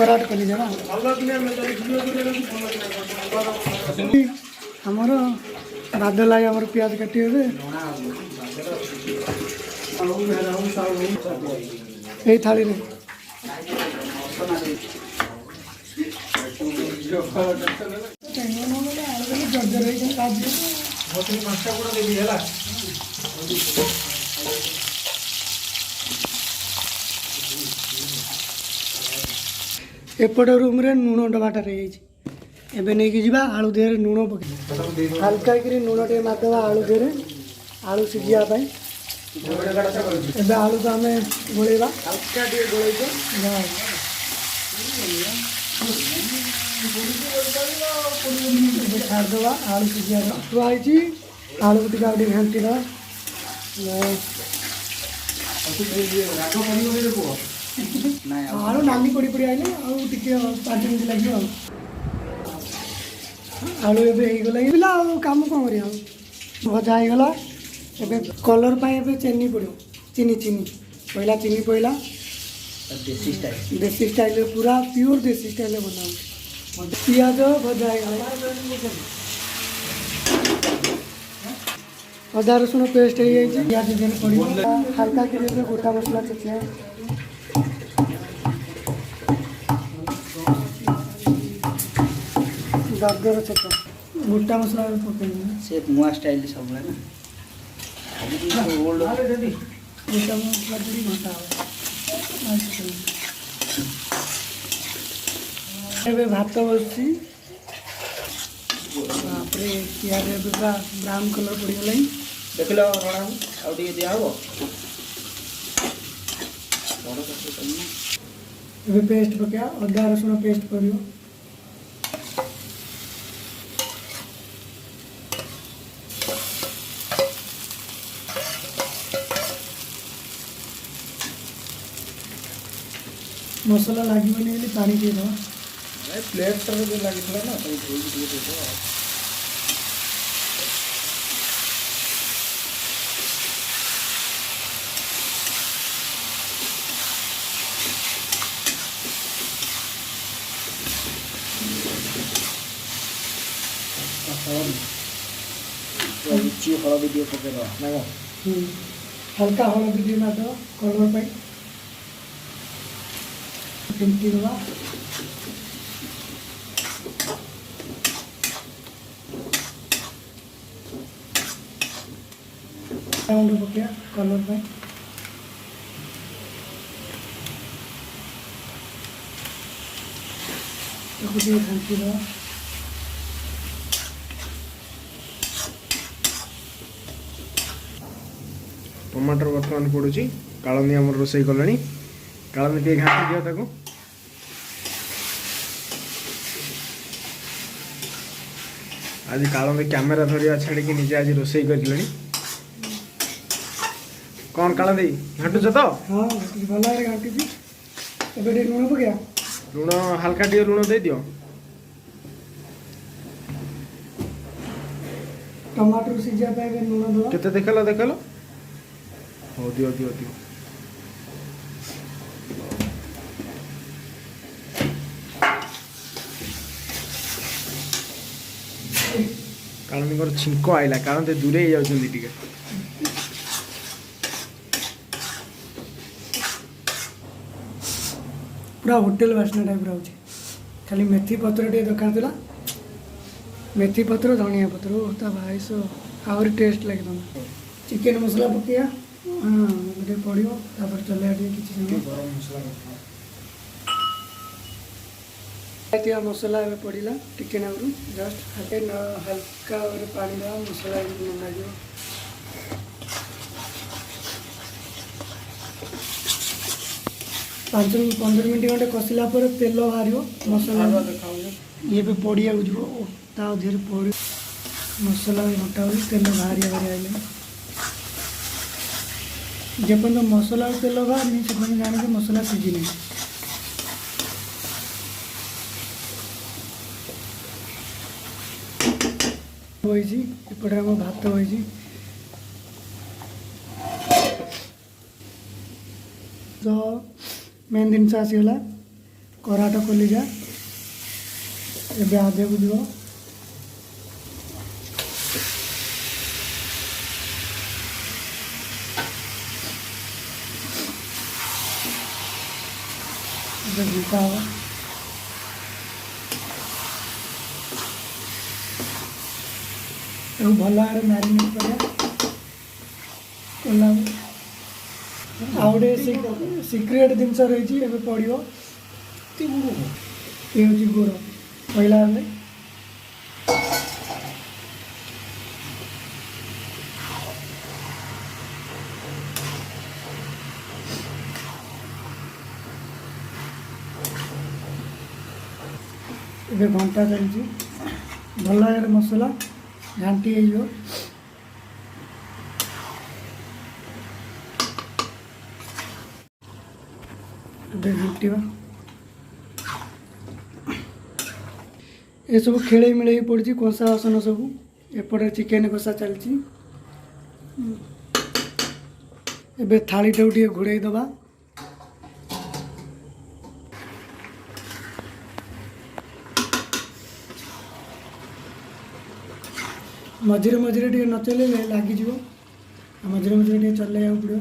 कराट कली जाना हमर बादल आई हमर प्याज काटी हे ए थाली रे एपट रूम रे लुण डबाटा रही एबे नहीं कि जीवा आलू देहरे लुण पके हल्का कि लुण टे मारदेवा आलू देहरे आलू सिझिया पाई एबे आलू तो आम गोलेबा हल्का टे गोले छाड़देवा आलू सिझिया थुआई आलू टी घाटी दवा आलू नाली पड़ी पड़ी आइले आउ टिके 5 मिनट लगे आलू एगला कम कौन कर भजा होगला एबे कलर पाए एबे चीनी पड़ो चीनी चीनी पहला चीनी पहला देसी स्टाइल पूरा प्योर देसी स्टाइल बना पियाज भजा होगला अदा रसुण पेस्ट हो पियाज पड़ो हल्का कर गोटा मसला छेचिया दरदर छेचा गोटा मसला पकड़ से मुआ स्टाइल सब ना गोटा मसला पूरी घंटा एबे भात बसी बापरे पियाज पूरा ब्राउन कलर पड़ गला देख लो रणा आउ टिके दिया हो एबे पेस्ट पका अदा रसुण पेस्ट करियो मसला लगे पानी दे दो प्लेट लगे ना हलदी दिए पके ना हल्का हलदी दिए ना तो कलर पाई टिमकी दवा राउंड पके कलर पाई घंटी दवा टमाटर बर्तमान पड़ुची कालनी आम रोसई कले कालनी टे घाटी दियो ताको आज कालनी कैमेरा धरिया छाड़ी निजे आज रोसई कर कौन कालनी घाटुच तो हाँ भल घाटी लुण पकया लुण हल्का टे लुण दे दियो टमाटर सिझा पाए लुण दो केते देखल हो दियो दियो दियो कारण छिंक आईला कारण ते दूरे जाती पूरा होटेल बास्ना टाइप रोचे खाली मेथी पत्र टे दरकार था मेथी पत्र धनिया पत्र भाई सो आहरी टेस्ट लगे तुम चिकेन मसला पकया हाँ गोटे पड़ो तापर चलिया किसी गरम मसला मसला ए पड़ा टिके नागरू जस्ट हल्का पानी देवा मसला लगे 5-15 मिनट घंटे कसला तेल बाहर मसला ये भी पड़िया जीव पड़ मसला घंटा हो तेल बाहरी बाहरी आइले जेपर्यंत मसला तेल बाहर से जाने मसला सीझी नहीं एपटे आम भात होती तो मेन जिनस आसीगला कराट कलिजा एबे आधे को दियो घुटा हवा भल भाव मैरिनेट करा आउटे सिक्रेट जिनस रही पड़ो ये हूँ गुड़ पहला ए घंटा चलती भल भाव मसला घाटी हो घुटा ये सब खेल मिले पड़ी कषा बासन सब एपटे चिकेन कषा चलती एबे थाली टाक घोड़े दबा मझे मझे टे न चल लगिज मझे मझे टे चल पड़ो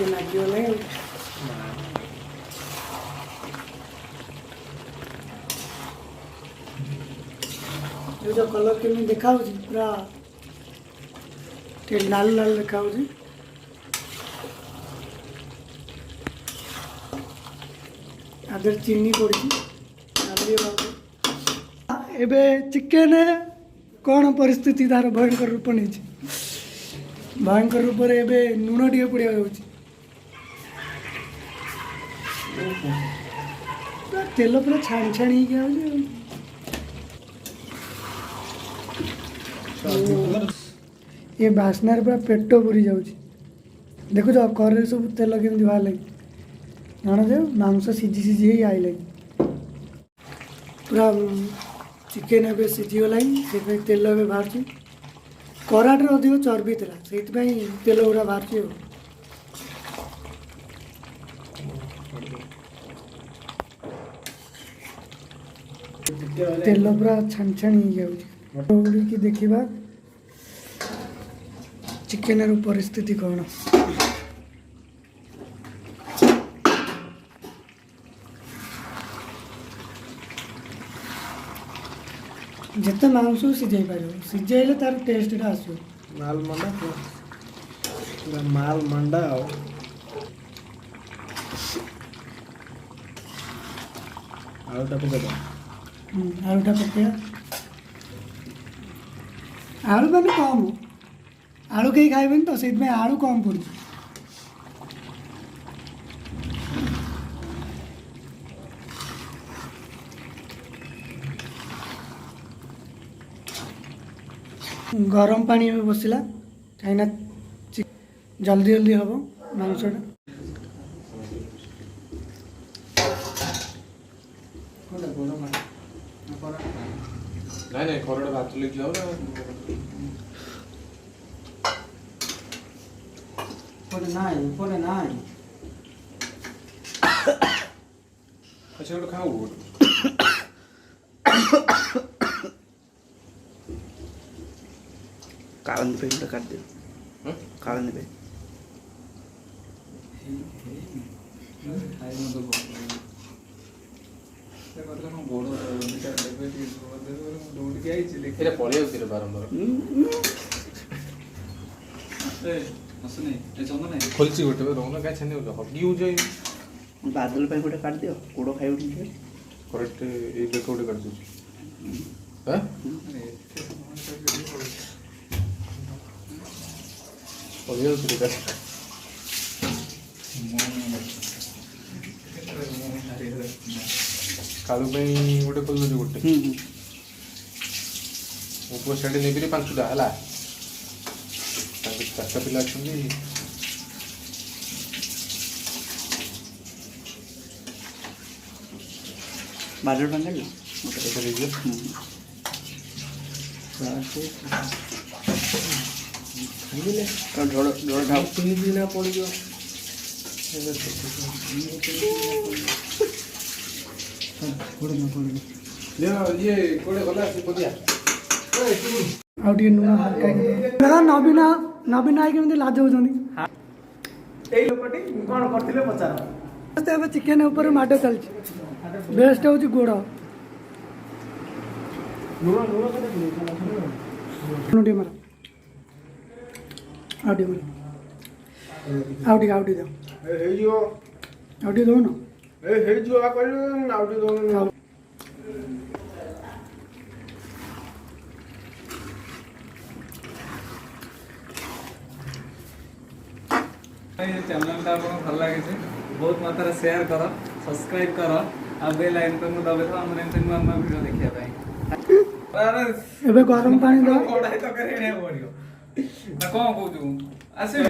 लगे नहीं जो कलर केमी देखा पूरा लाल लाल देखा आधे चीनी पड़ी एबे चिकेन कौन परिस्थिति तार भयंकर रूप नहीं भयंकर रूप एबे लुण टे पड़ा तेल पूरा छाणी छाणी ये बास्नार पूरा पेट पूरी जाऊँगी देखु कर सब तेल केमी बाहर लगे जान दे मांस सीझी सीझी ही आइल पूरा चिकेन ए सीझीगला से तेल ए बाहर कराटे अधिक चर्बी था से तेल गुड़ा बाहर तेल पूरा छाणी छाणी जाऊँगी देखा चिकेन रो परिस्थिति कौन जिते मांस सीझे पार सीझे तार टेस्ट आस माल मंडा माल मंडा आलूटा पकेदा आलूटा पकड़ा आलू मैंने कम आलू कहीं खाइबे तो से आलू कम पड़ी गरम पानी में बसला कहीं जल्दी जल्दी हम मांसटा नहीं खरड़ा भात लेके जाओ ना पड़े ना अच्छा गोटे खाओ कालन पे गोटे काट दियो कालन पे खोलची गोटे रोना क्या छानी हगी हो जाए बादल पे गोटे काट दियो कोड़ो खाइ उठी करेक्ट ए बेक गोटे काट दो हां पलियो सुरे का कालू पे गोटे खोल दो गोटे ऊपर साइड नेबी 5टा हला चार्टा पिला अच्छे ବାଦଲ ପାଇଁ କାଢିଲ ଏଇଟା ଦେଇଦିଅ। ଖାଇଦେଲେ ଝୋଳ ଝୋଳ ଢାଳ ଦିନ ପଡ଼ିଯିବ। ଇଏ କୋଉଠି ଗଲା ସେ ପଦିଆ ଆଉ ଟିକେ ଲୁଣ ହାଲକା ନବୀନ ନବୀନ ଆଇ କେମିତି ଲାଜ ହଉଛନ୍ତି। ଏଇ ଲୋକଟି କ'ଣ କରିଥିଲେ ପଚାର। ଏବେ ଚିକେନ ଉପରେ ମାଡ଼ ଚାଲିଛି। ବେଷ୍ଟ ହଉଛି ଗୋଡ଼। ଲୁଣ ଟିକେ ମାର। ଆଉ ଟିକେ ମାର। ଆଉ ଟିକେ ଦିଅ। ହେଇଯିବ ଆଉ ଟିକେ ଦଉନ। ହେଇଯିବ କହିଲୁ ଆଉ ଟିକେ ଦଉନ। ଚ୍ୟାନେଲଟା ଆପଣଙ୍କୁ ଭଲ ଲାଗିଛି ବହୁତ ମାତ୍ରାରେ ସେୟାର କର ସବସ୍କ୍ରାଇବ କର ଆଉ ବେଲ୍ ଆଇକନ୍କୁ ଦବାଇଥିବ ଆମର ଏମିତି ନୂଆ ନୂଆ ଭିଡ଼ିଓ ଦେଖିବା ପାଇଁ। ଏବେ ଗରମ ପାଣି ଦବ। କଢ଼ାଇ ତରକାରୀ ଆଣିବାକୁ ପଡ଼ିବ ନା କ'ଣ କହୁଛୁ ଆସିବ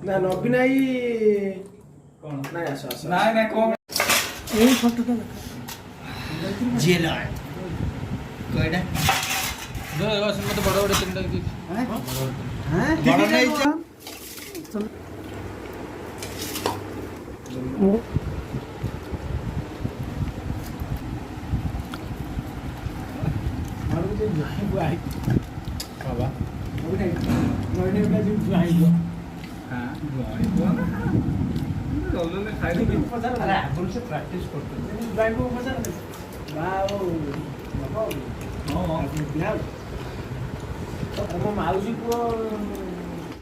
ନା ନବୀନ ଭାଇ କ'ଣ ନାଇଁ ଆସ ଆସ ନାଇଁ ନାଇଁ କ'ଣ ଏଇ ଫଟୋଟା ଦେଖ। ଜିଏଲ କଇଟା ମତେ ବଡ଼ ବଡ଼ ତିନିଟା ବଡ଼ ନେଇଛି ପ୍ରାକ୍ଟିସ୍ କରୁଛନ୍ତି ହଁ ମୋ ମାଉସୀ ପୁଅ